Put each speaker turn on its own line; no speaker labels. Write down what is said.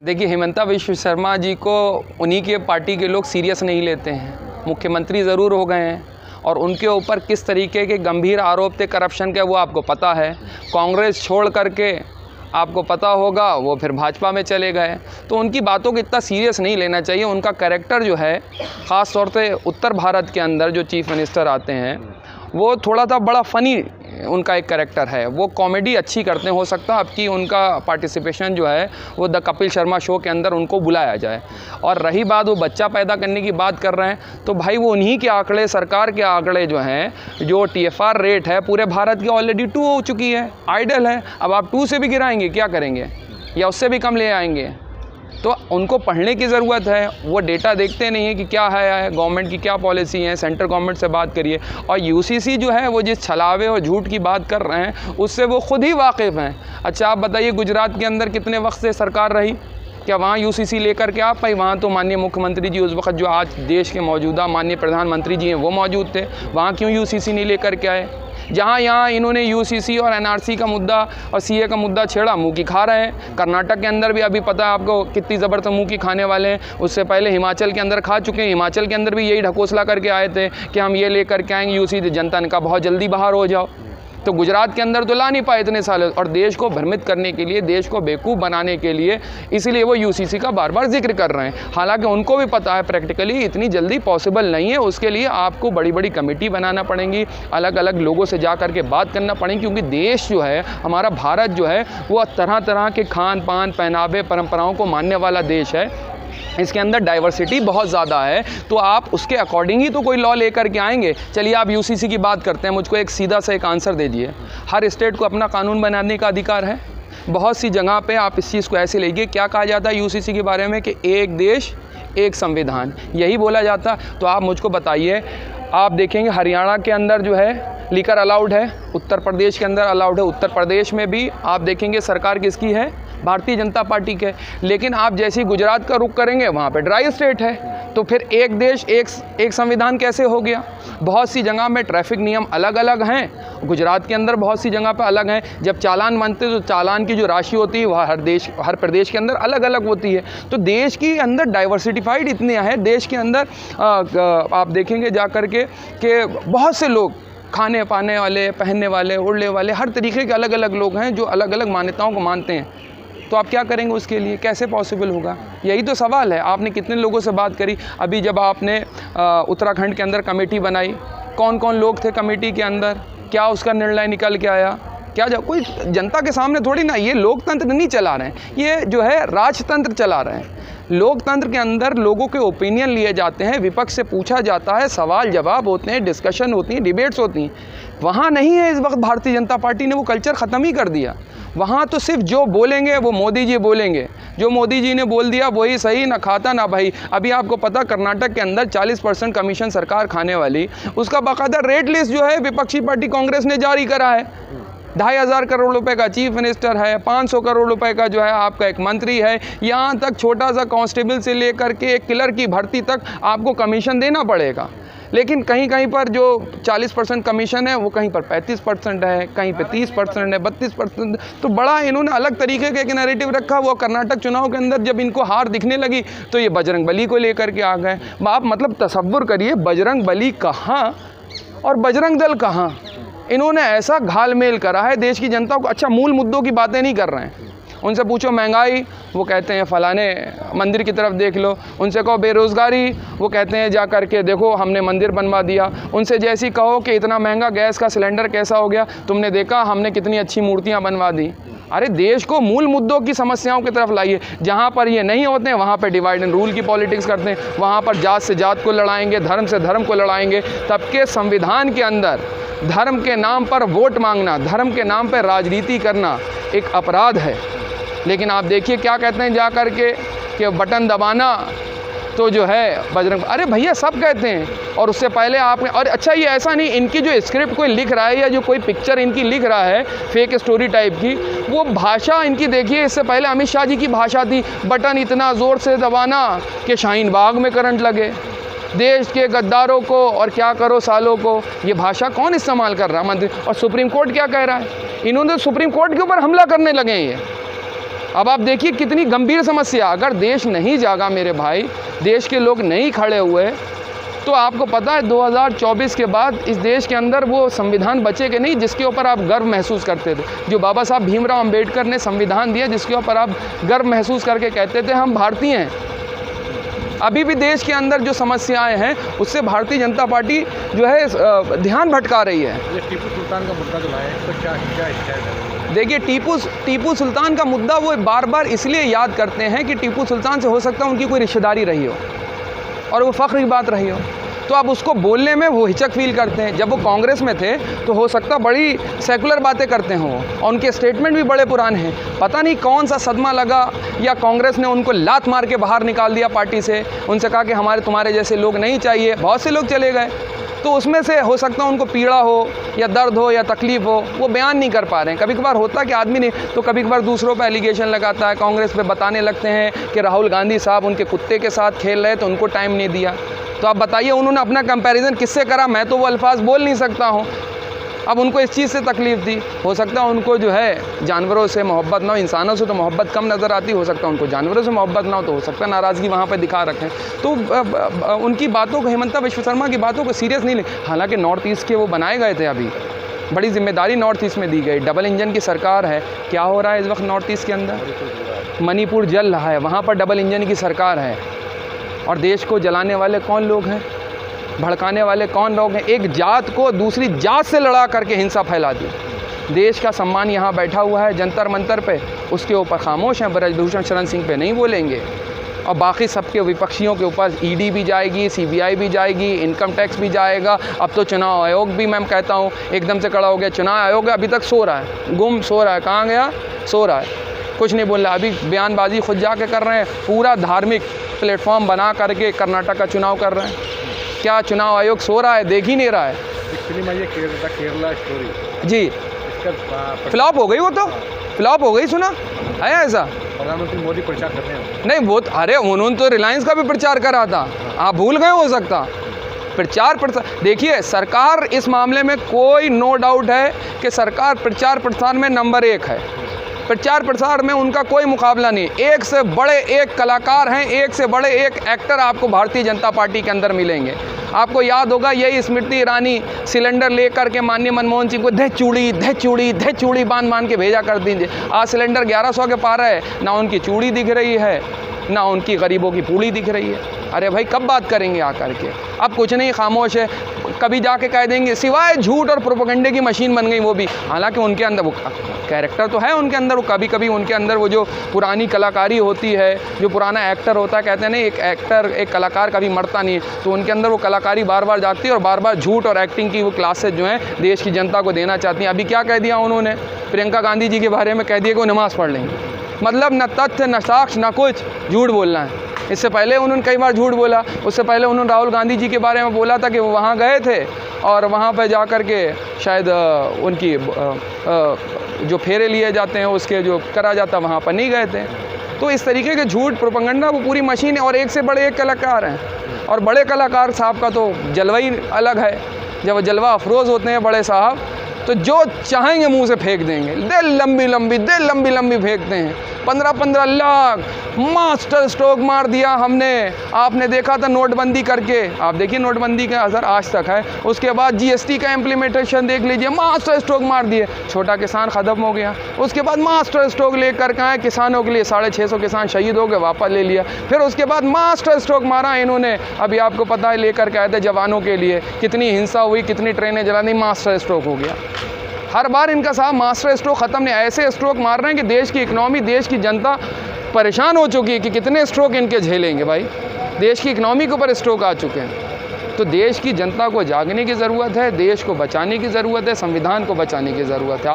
देखिए, हिमंता विश्व शर्मा जी को उन्हीं के पार्टी के लोग सीरियस नहीं लेते हैं। मुख्यमंत्री ज़रूर हो गए हैं और उनके ऊपर किस तरीके के गंभीर आरोप थे करप्शन के, वो आपको पता है। कांग्रेस छोड़ करके आपको पता होगा वो फिर भाजपा में चले गए। तो उनकी बातों को इतना सीरियस नहीं लेना चाहिए। उनका कैरेक्टर जो है, ख़ास तौर से उत्तर भारत के अंदर जो चीफ मिनिस्टर आते हैं वो थोड़ा सा बड़ा फ़नी उनका एक कैरेक्टर है। वो कॉमेडी अच्छी करते हैं। हो सकता है आपकी उनका पार्टिसिपेशन जो है वो द कपिल शर्मा शो के अंदर उनको बुलाया जाए। और रही बात वो बच्चा पैदा करने की बात कर रहे हैं, तो भाई वो उन्हीं के आंकड़े, सरकार के आंकड़े जो हैं, जो TFR रेट है पूरे भारत की ऑलरेडी 2 हो चुकी है, आइडल है। अब आप 2 से भी गिराएंगे, क्या करेंगे? या उससे भी कम ले आएंगे? तो उनको पढ़ने की ज़रूरत है। वो डेटा देखते नहीं है कि क्या है गवर्नमेंट की क्या पॉलिसी है। सेंट्रल गवर्नमेंट से बात करिए। और UCC जो है वो जिस छलावे और झूठ की बात कर रहे हैं उससे वो खुद ही वाकिफ़ हैं। अच्छा, आप बताइए गुजरात के अंदर कितने वक्त से सरकार रही? क्या वहाँ UCC लेकर के आ पाई? वहाँ तो माननीय मुख्यमंत्री जी उस वक्त, जो आज देश के मौजूदा माननीय प्रधानमंत्री जी हैं, वो मौजूद थे। वहाँ क्यों UCC नहीं लेकर के आए? जहाँ यहाँ इन्होंने UCC और NRC का मुद्दा और CA का मुद्दा छेड़ा, मुँह की खा रहे हैं। कर्नाटक के अंदर भी अभी पता है आपको कितनी ज़बरदस्त मुँह की खाने वाले हैं। उससे पहले हिमाचल के अंदर खा चुके हैं। हिमाचल के अंदर भी यही ढकोसला करके आए थे कि हम ये लेकर के आएंगे UCC। जनता ने कहा बहुत जल्दी बाहर हो जाओ। तो गुजरात के अंदर तो ला नहीं पाए इतने साल, और देश को भ्रमित करने के लिए, देश को बेवकूफ़ बनाने के लिए, इसीलिए वो UCC का बार बार जिक्र कर रहे हैं। हालांकि उनको भी पता है प्रैक्टिकली इतनी जल्दी पॉसिबल नहीं है। उसके लिए आपको बड़ी बड़ी कमेटी बनाना पड़ेंगी, अलग अलग लोगों से जा कर के बात करना पड़ेगी, क्योंकि देश जो है हमारा, भारत जो है, वो तरह तरह के खान पान, पहनावे, परंपराओं को मानने वाला देश है। इसके अंदर डाइवर्सिटी बहुत ज़्यादा है। तो आप उसके अकॉर्डिंग ही तो कोई लॉ लेकर के आएंगे। चलिए आप UCC की बात करते हैं। मुझको एक सीधा सा एक आंसर दीजिए। हर स्टेट को अपना कानून बनाने का अधिकार है। बहुत सी जगह पे आप इस चीज़ को ऐसे लीजिए, क्या कहा जाता है UCC के बारे में कि एक देश एक संविधान, यही बोला जाता। तो आप मुझको बताइए, आप देखेंगे हरियाणा के अंदर जो है लीकर अलाउड है, उत्तर प्रदेश के अंदर अलाउड है। उत्तर प्रदेश में भी आप देखेंगे सरकार किसकी है? भारतीय जनता पार्टी के। लेकिन आप जैसे ही गुजरात का रुख करेंगे वहाँ पे ड्राई स्टेट है। तो फिर एक देश एक संविधान कैसे हो गया? बहुत सी जगह में ट्रैफिक नियम अलग अलग हैं। गुजरात के अंदर बहुत सी जगह पे अलग हैं। जब चालान बनते तो चालान की जो राशि होती है वह हर प्रदेश के अंदर अलग अलग होती है। तो देश के अंदर डाइवर्सिफाइड इतने हैं। देश के अंदर आप देखेंगे जा कर के कि बहुत से लोग, खाने पाने वाले, पहनने वाले, उड़ने वाले, हर तरीके के अलग अलग लोग हैं जो अलग अलग मान्यताओं को मानते हैं। तो आप क्या करेंगे उसके लिए? कैसे पॉसिबल होगा? यही तो सवाल है। आपने कितने लोगों से बात करी? अभी जब आपने उत्तराखंड के अंदर कमेटी बनाई, कौन कौन लोग थे कमेटी के अंदर? क्या उसका निर्णय निकल के आया? क्या कोई जनता के सामने थोड़ी ना, ये लोकतंत्र नहीं चला रहे हैं, ये जो है राजतंत्र चला रहे हैं। लोकतंत्र के अंदर लोगों के ओपिनियन लिए जाते हैं, विपक्ष से पूछा जाता है, सवाल जवाब होते हैं, डिस्कशन होती है, डिबेट्स होती हैं। वहाँ नहीं है इस वक्त। भारतीय जनता पार्टी ने वो कल्चर ख़त्म ही कर दिया। वहाँ तो सिर्फ जो बोलेंगे वो मोदी जी बोलेंगे, जो मोदी जी ने बोल दिया वही सही, ना खाता ना भाई। अभी आपको पता कर्नाटक के अंदर 40% कमीशन सरकार खाने वाली, उसका बाकायदा रेट लिस्ट जो है विपक्षी पार्टी कांग्रेस ने जारी करा है। 2,500 करोड़ रुपए का चीफ मिनिस्टर है, 500 करोड़ रुपए का जो है आपका एक मंत्री है। यहाँ तक छोटा सा कांस्टेबल से लेकर के एक किलर की भर्ती तक आपको कमीशन देना पड़ेगा। लेकिन कहीं कहीं पर जो 40% कमीशन है वो कहीं पर 35% है, कहीं पे 30% है, 32%। तो बड़ा इन्होंने अलग तरीके का एक नैरेटिव रखा। वो कर्नाटक चुनाव के अंदर जब इनको हार दिखने लगी तो ये बजरंग बली को लेकर के आ गए। आप मतलब तसव्वुर करिए, बजरंग बली कहाँ और बजरंग दल कहाँ। इन्होंने ऐसा घालमेल करा है देश की जनता को। अच्छा, मूल मुद्दों की बातें नहीं कर रहे हैं। उनसे पूछो महंगाई, वो कहते हैं फलाने मंदिर की तरफ देख लो। उनसे कहो बेरोज़गारी, वो कहते हैं जा कर के देखो हमने मंदिर बनवा दिया। उनसे जैसी कहो कि इतना महंगा गैस का सिलेंडर कैसा हो गया, तुमने देखा हमने कितनी अच्छी मूर्तियाँ बनवा दी। अरे देश को मूल मुद्दों की समस्याओं की तरफ लाइए। जहाँ पर ये नहीं होते हैं वहाँ पर डिवाइड एंड रूल की पॉलिटिक्स करते हैं। वहाँ पर जात से जात को लड़ाएंगे, धर्म से धर्म को लड़ाएंगे। तब के संविधान के अंदर धर्म के नाम पर वोट मांगना, धर्म के नाम पर राजनीति करना एक अपराध है। लेकिन आप देखिए क्या कहते हैं जा कर के कि बटन दबाना तो जो है बजरंग। अरे भैया सब कहते हैं। और उससे पहले आपने, और अच्छा ये ऐसा नहीं इनकी जो स्क्रिप्ट कोई लिख रहा है या जो कोई पिक्चर इनकी लिख रहा है फेक स्टोरी टाइप की, वो भाषा इनकी देखिए। इससे पहले अमित शाह जी की भाषा थी, बटन इतना ज़ोर से दबाना कि शाहीन बाग में करंट लगे। देश के गद्दारों को और क्या करो सालों को, ये भाषा कौन इस्तेमाल कर रहा है? मंत्री। और सुप्रीम कोर्ट क्या कह रहा है? इन्होंने सुप्रीम कोर्ट के ऊपर हमला करने लगे हैं। ये अब आप देखिए कितनी गंभीर समस्या। अगर देश नहीं जागा मेरे भाई, देश के लोग नहीं खड़े हुए, तो आपको पता है 2024 के बाद इस देश के अंदर वो संविधान बचेगा नहीं जिसके ऊपर आप गर्व महसूस करते थे। जो बाबा साहब भीमराव अंबेडकर ने संविधान दिया, जिसके ऊपर आप गर्व महसूस करके कहते थे हम भारतीय हैं। अभी भी देश के अंदर जो समस्याएं हैं उससे भारतीय जनता पार्टी जो है ध्यान भटका रही है।
ये टीपू सुल्तान का मुद्दा जो है, तो क्या शिकायत है?
देखिए, टीपू सुल्तान का मुद्दा वो बार बार इसलिए याद करते हैं कि टीपू सुल्तान से हो सकता है उनकी कोई रिश्तेदारी रही हो और वो फ़ख्र की बात रही हो, तो अब उसको बोलने में वो हिचक फील करते हैं। जब वो कांग्रेस में थे तो हो सकता बड़ी सेकुलर बातें करते हों और उनके स्टेटमेंट भी बड़े पुराने हैं। पता नहीं कौन सा सदमा लगा या कांग्रेस ने उनको लात मार के बाहर निकाल दिया पार्टी से, उनसे कहा कि तुम्हारे जैसे लोग नहीं चाहिए, बहुत से लोग चले गए। तो उसमें से हो सकता है उनको पीड़ा हो या दर्द हो या तकलीफ़ हो, वो बयान नहीं कर पा रहे हैं। कभी कभार होता है कि आदमी नहीं, तो कभी कभार दूसरों पर एलिगेशन लगाता है, कांग्रेस पे बताने लगते हैं कि राहुल गांधी साहब उनके कुत्ते के साथ खेल रहे तो उनको टाइम नहीं दिया। तो आप बताइए उन्होंने अपना कंपैरिजन किससे करा? मैं तो वो अल्फाज बोल नहीं सकता हूँ। अब उनको इस चीज़ से तकलीफ़ थी, हो सकता है उनको जो है जानवरों से मोहब्बत ना हो, इंसानों से तो मोहब्बत कम नज़र आती, हो सकता है उनको जानवरों से मोहब्बत ना हो, तो हो सकता है नाराज़गी वहाँ पे दिखा रखें। तो उनकी बातों को, हेमंता विश्व शर्मा की बातों को सीरियस नहीं ले। हालांकि नॉर्थ ईस्ट के वो बनाए गए थे, अभी बड़ी जिम्मेदारी नॉर्थ ईस्ट में दी गई, डबल इंजन की सरकार है। क्या हो रहा है इस वक्त नॉर्थ ईस्ट के अंदर? मणिपुर जल रहा है, वहाँ पर डबल इंजन की सरकार है। और देश को जलाने वाले कौन लोग हैं, भड़काने वाले कौन लोग हैं? एक जात को दूसरी जात से लड़ा करके हिंसा फैला दी। देश का सम्मान यहाँ बैठा हुआ है जंतर मंतर पे, उसके ऊपर खामोश हैं। ब्रजभूषण शरण सिंह पे नहीं बोलेंगे, और बाकी सबके विपक्षियों के ऊपर ईडी भी जाएगी, सीबीआई भी जाएगी, इनकम टैक्स भी जाएगा। अब तो चुनाव आयोग भी, मैं कहता हूँ एकदम से खड़ा हो गया। चुनाव आयोग अभी तक सो रहा है, गुम सो रहा है। कहाँ गया? सो रहा है, कुछ नहीं बोल रहा। अभी बयानबाजी खुद जाके कर रहे हैं, पूरा धार्मिक प्लेटफॉर्म बना करके कर्नाटक का चुनाव कर रहे हैं। क्या चुनाव आयोग सो रहा है? देख ही नहीं रहा है।
फिल्म आई है केरला स्टोरी
जी,
इसका
फ्लॉप हो गई, वो तो फ्लॉप हो गई। सुना है ऐसा?
प्रधानमंत्री मोदी प्रचार कर रहे हैं।
नहीं, वो अरे उन्होंने तो रिलायंस का भी प्रचार करा था, आप भूल गए हो सकता। प्रचार देखिए, सरकार इस मामले में कोई नो डाउट है कि सरकार प्रचार प्रसार में नंबर 1 है। प्रचार प्रसार में उनका कोई मुकाबला नहीं। एक से बड़े एक कलाकार हैं, एक से बड़े एक एक्टर आपको भारतीय जनता पार्टी के अंदर मिलेंगे। आपको याद होगा यही स्मृति ईरानी सिलेंडर लेकर के माननीय मनमोहन सिंह को धे चूड़ी बांध के भेजा कर दीजिए। आज सिलेंडर 1100 के पार है, ना उनकी चूड़ी दिख रही है, ना उनकी गरीबों की पूड़ी दिख रही है। अरे भाई कब बात करेंगे आकर के? अब कुछ नहीं, खामोश है। कभी जाके कह देंगे, सिवाय झूठ और प्रोपेगेंडे की मशीन बन गई वो भी। हालांकि उनके अंदर वो कैरेक्टर तो है, उनके अंदर वो कभी कभी उनके अंदर वो जो पुरानी कलाकारी होती है, जो पुराना एक्टर होता है, कहते हैं नहीं एक एक्टर, एक कलाकार कभी मरता नहीं है, तो उनके अंदर वो कलाकारी बार बार जाती है और बार बार झूठ और एक्टिंग की वो क्लासेज जो हैं देश की जनता को देना चाहती हैं। अभी क्या कह दिया उन्होंने? प्रियंका गांधी जी के बारे में कह दिया कि वो नमाज़ पढ़ लेंगे। मतलब न तथ्य न साक्ष्य न कुछ, झूठ बोलना है। इससे पहले उन्होंने कई बार झूठ बोला। उससे पहले उन्होंने राहुल गांधी जी के बारे में बोला था कि वो वहाँ गए थे और वहाँ पर जा कर के शायद उनकी जो फेरे लिए जाते हैं उसके जो करा जाता वहाँ पर नहीं गए थे। तो इस तरीके के झूठ प्रोपेगेंडा वो पूरी मशीन है, और एक से बड़े एक कलाकार हैं। और बड़े कलाकार साहब का तो जलवा ही अलग है। जब वो जलवा अफरोज़ होते हैं बड़े साहब, तो जो चाहेंगे मुंह से फेंक देंगे। दिल लंबी लंबी फेंकते हैं। 15-15 लाख मास्टर स्ट्रोक मार दिया हमने। आपने देखा था नोटबंदी करके, आप देखिए नोटबंदी का असर आज तक है। उसके बाद जीएसटी का इम्प्लीमेंटेशन देख लीजिए, मास्टर स्ट्रोक मार दिए, छोटा किसान ख़त्म हो गया। उसके बाद मास्टर स्ट्रोक लेकर के आए, किसानों के लिए 650 किसान शहीद हो गए, वापस ले लिया। फिर उसके बाद मास्टर स्ट्रोक मारा इन्होंने, अभी आपको पता है लेकर के आए थे जवानों के लिए, कितनी हिंसा हुई, कितनी ट्रेनें जलानी, मास्टर स्ट्रोक हो गया। हर बार इनका साहब मास्टर स्ट्रोक ख़त्म नहीं, ऐसे स्ट्रोक मार रहे हैं कि देश की इकनॉमी, देश की जनता परेशान हो चुकी है कि कितने स्ट्रोक इनके झेलेंगे भाई। देश की इकनॉमी के ऊपर स्ट्रोक आ चुके हैं। तो देश की जनता को जागने की ज़रूरत है, देश को बचाने की ज़रूरत है, संविधान को बचाने की ज़रूरत है।